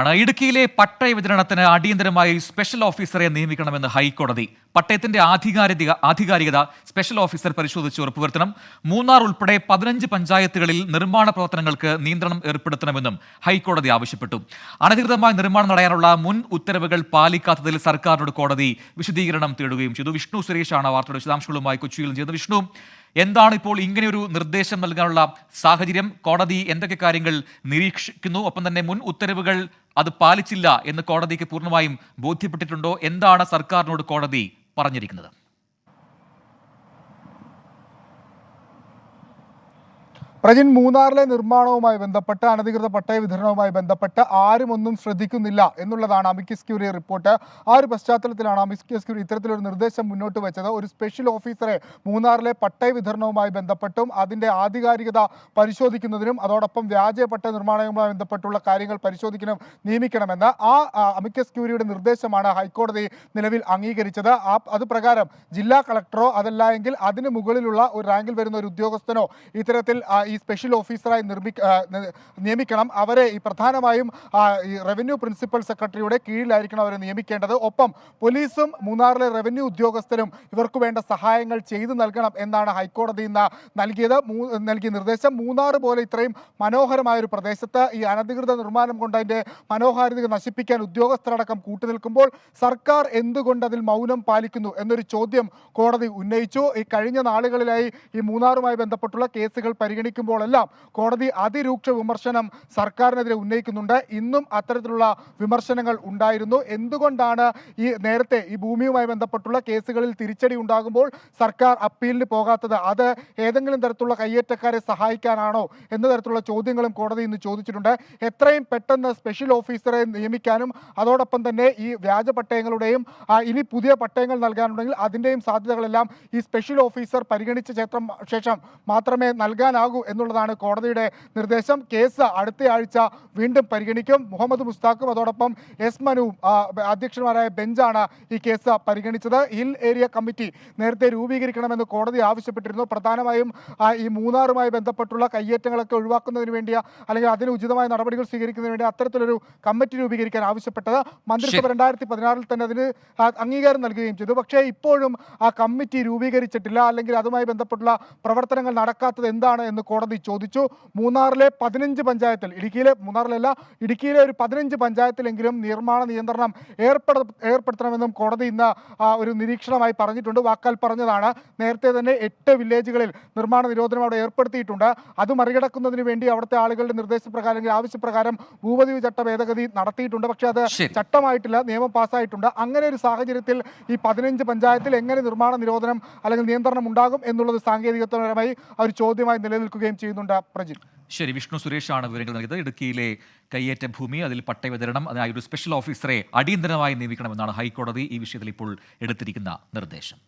ഇടുക്കിയിലെ പട്ടയ വിതരണത്തിന് അടിയന്തരമായി സ്പെഷ്യൽ ഓഫീസറെ നിയമിക്കണമെന്ന് ഹൈക്കോടതി. പട്ടയത്തിന്റെ ആധികാരികത സ്പെഷ്യൽ ഓഫീസർ പരിശോധിച്ച് ഉറപ്പുവരുത്തണം. മൂന്നാർ ഉൾപ്പെടെ 15 പഞ്ചായത്തുകളിൽ നിർമ്മാണ പ്രവർത്തനങ്ങൾക്ക് നിയന്ത്രണം ഏർപ്പെടുത്തണമെന്നും ഹൈക്കോടതി ആവശ്യപ്പെട്ടു. അനധികൃതമായി നിർമ്മാണം തടയാനുള്ള മുൻ ഉത്തരവുകൾ പാലിക്കാത്തതിൽ സർക്കാരിനോട് കോടതി വിശദീകരണം തേടുകയും ചെയ്തു. വിഷ്ണു സുരേഷാണ് വാർത്തയുടെ വിശദാംശങ്ങളുമായി കൊച്ചിയിൽ ചെയ്തത്. വിഷ്ണു, എന്താണ് ഇപ്പോൾ ഇങ്ങനെയൊരു നിർദ്ദേശം നൽകാനുള്ള സാഹചര്യം? കോടതി എന്തൊക്കെ കാര്യങ്ങൾ നിരീക്ഷിക്കുന്നു? ഒപ്പം തന്നെ മുൻ ഉത്തരവുകൾ അത് പാലിച്ചില്ല എന്ന് കോടതിക്ക് പൂർണ്ണമായും ബോധ്യപ്പെട്ടിട്ടുണ്ടോ? എന്താണ് സർക്കാരിനോട് കോടതി പറഞ്ഞിരിക്കുന്നത്? പ്രജിൻ, മൂന്നാറിലെ നിർമ്മാണവുമായി ബന്ധപ്പെട്ട് അനധികൃത പട്ടയ വിതരണവുമായി ബന്ധപ്പെട്ട് ആരും ഒന്നും ശ്രദ്ധിക്കുന്നില്ല എന്നുള്ളതാണ് അമിക്കസ് ക്യൂറി റിപ്പോർട്ട്. ആ ഒരു പശ്ചാത്തലത്തിലാണ് അമിക്കസ് ക്യൂറി ഇത്തരത്തിലൊരു നിർദ്ദേശം മുന്നോട്ട് വെച്ചത്. ഒരു സ്പെഷ്യൽ ഓഫീസറെ മൂന്നാറിലെ പട്ടയ വിതരണവുമായി ബന്ധപ്പെട്ടും അതിൻ്റെ ആധികാരികത പരിശോധിക്കുന്നതിനും അതോടൊപ്പം വ്യാജ പട്ടയ നിർമ്മാണവുമായി ബന്ധപ്പെട്ടുള്ള കാര്യങ്ങൾ പരിശോധിക്കാനും നിയമിക്കണമെന്ന് ആ അമിക്കസ് ക്യൂറിയുടെ നിർദ്ദേശമാണ് ഹൈക്കോടതി നിലവിൽ അംഗീകരിച്ചത്. അത് പ്രകാരം ജില്ലാ കളക്ടറോ അതല്ല എങ്കിൽ അതിന് മുകളിലുള്ള ഒരു റാങ്കിൽ വരുന്ന ഒരു ഉദ്യോഗസ്ഥനോ ഇത്തരത്തിൽ ഈ സ്പെഷ്യൽ ഓഫീസറായി നിയമിക്കണം. അവരെ ഈ പ്രധാനമായും ഈ റവന്യൂ പ്രിൻസിപ്പൽ സെക്രട്ടറിയുടെ കീഴിലായിരിക്കണം അവരെ നിയമിക്കേണ്ടത്. ഒപ്പം പോലീസും മൂന്നാറിലെ റവന്യൂ ഉദ്യോഗസ്ഥരും ഇവർക്ക് വേണ്ട സഹായങ്ങൾ ചെയ്തു നൽകണം എന്നാണ് ഹൈക്കോടതി ഇന്ന് നൽകിയ നിർദ്ദേശം. മൂന്നാർ പോലെ ഇത്രയും മനോഹരമായ ഒരു പ്രദേശത്ത് ഈ അനധികൃത നിർമ്മാണം കൊണ്ട് അതിൻ്റെ മനോഹാരിത നശിപ്പിക്കാൻ ഉദ്യോഗസ്ഥരടക്കം കൂട്ടുനിൽക്കുമ്പോൾ സർക്കാർ എന്തുകൊണ്ട് അതിൽ മൗനം പാലിക്കുന്നു എന്നൊരു ചോദ്യം കോടതി ഉന്നയിച്ചു. ഈ കഴിഞ്ഞ നാളുകളിലായി ഈ മൂന്നാറുമായി ബന്ധപ്പെട്ടുള്ള കേസുകൾ പരിഗണിക്കുമ്പോഴെല്ലാം കോടതി അതിരൂക്ഷ വിമർശനം സർക്കാരിനെതിരെ ഉന്നയിക്കുന്നുണ്ട്. ഇന്നും അത്തരത്തിലുള്ള വിമർശനങ്ങൾ ഉണ്ടായിരുന്നു. എന്തുകൊണ്ടാണ് ഈ നേരത്തെ ഈ ഭൂമിയുമായി ബന്ധപ്പെട്ടുള്ള കേസുകളിൽ തിരിച്ചടി ഉണ്ടാകുമ്പോൾ സർക്കാർ അപ്പീലിന് പോകാത്തത്? അത് ഏതെങ്കിലും തരത്തിലുള്ള കയ്യേറ്റക്കാരെ സഹായിക്കാനാണോ എന്ന തരത്തിലുള്ള ചോദ്യങ്ങളും കോടതി ഇന്ന് ചോദിച്ചിട്ടുണ്ട്. എത്രയും പെട്ടെന്ന് സ്പെഷ്യൽ ഓഫീസറെ നിയമിക്കാനും അതോടൊപ്പം തന്നെ ഈ വ്യാജ പട്ടയങ്ങളുടെയും ഇനി പുതിയ പട്ടയങ്ങൾ നൽകാനുണ്ടെങ്കിൽ അതിൻ്റെയും സാധ്യതകളെല്ലാം ഈ സ്പെഷ്യൽ ഓഫീസർ പരിഗണിച്ച ശേഷം മാത്രമേ നൽകാനാകൂ എന്നുള്ളതാണ് കോടതിയുടെ നിർദ്ദേശം. കേസ് അടുത്തയാഴ്ച വീണ്ടും പരിഗണിക്കും. മുഹമ്മദ് മുസ്താഖും അതോടൊപ്പം എസ് മനുവും അധ്യക്ഷന്മാരായ ബെഞ്ചാണ് ഈ കേസ് പരിഗണിച്ചത്. ഹിൽ ഏരിയ കമ്മിറ്റി നേരത്തെ രൂപീകരിക്കണമെന്ന് കോടതി ആവശ്യപ്പെട്ടിരുന്നു. പ്രധാനമായും ഈ മൂന്നാറുമായി ബന്ധപ്പെട്ടുള്ള കയ്യേറ്റങ്ങളൊക്കെ ഒഴിവാക്കുന്നതിന് വേണ്ടി അല്ലെങ്കിൽ അതിന് ഉചിതമായ നടപടികൾ സ്വീകരിക്കുന്നതിന് വേണ്ടി അത്തരത്തിലൊരു കമ്മിറ്റി രൂപീകരിക്കാൻ ആവശ്യപ്പെട്ടത് മന്ത്രിസഭ 2016 തന്നെ അതിന് അംഗീകാരം നൽകുകയും ചെയ്തു. പക്ഷേ ഇപ്പോഴും ആ കമ്മിറ്റി രൂപീകരിച്ചിട്ടില്ല, അല്ലെങ്കിൽ അതുമായി ബന്ധപ്പെട്ടുള്ള പ്രവർത്തനങ്ങൾ നടക്കാത്തത് എന്താണ് എന്ന് കോടതി ചോദിച്ചു. മൂന്നാറിലെ 15 പഞ്ചായത്തിൽ, ഇടുക്കിയിലെ ഒരു 15 പഞ്ചായത്തിലെങ്കിലും നിർമ്മാണ നിയന്ത്രണം ഏർപ്പെടുത്തണമെന്നും കോടതി ഇന്ന് ഒരു നിരീക്ഷണമായി പറഞ്ഞിട്ടുണ്ട്. വാക്കാൽ പറഞ്ഞതാണ്. നേരത്തെ തന്നെ 8 വില്ലേജുകളിൽ നിർമ്മാണ നിരോധനം അവിടെ ഏർപ്പെടുത്തിയിട്ടുണ്ട്. അത് മറികടക്കുന്നതിന് വേണ്ടി അവിടുത്തെ ആളുകളുടെ നിർദ്ദേശപ്രകാരം അല്ലെങ്കിൽ ആവശ്യപ്രകാരം ഭൂപതിവ് ചട്ട ഭേദഗതി നടത്തിയിട്ടുണ്ട്. പക്ഷേ അത് ചട്ടമായിട്ടില്ല, നിയമം പാസ്സായിട്ടുണ്ട്. അങ്ങനെ ഒരു സാഹചര്യത്തിൽ ഈ 15 പഞ്ചായത്തിൽ എങ്ങനെ നിർമ്മാണ നിരോധനം അല്ലെങ്കിൽ നിയന്ത്രണം ഉണ്ടാകും എന്നുള്ളത് സാങ്കേതികപരമായി ഒരു ചോദ്യമായി നിലനിൽക്കുകയും ചെയ്യുന്നുണ്ട്. പ്രജിത്ത്, ശരി. വിഷ്ണു സുരേഷാണ് വിവരങ്ങൾ നൽകിയത്. ഇടുക്കിയിലെ കയ്യേറ്റ ഭൂമി, അതിൽ പട്ടയ വിതരണം, അതിനായി ഒരു സ്പെഷ്യൽ ഓഫീസറെ അടിയന്തരമായി നിയമിക്കണമെന്നാണ് ഹൈക്കോടതി ഈ വിഷയത്തിൽ ഇപ്പോൾ എടുത്തിരിക്കുന്ന നിർദ്ദേശം.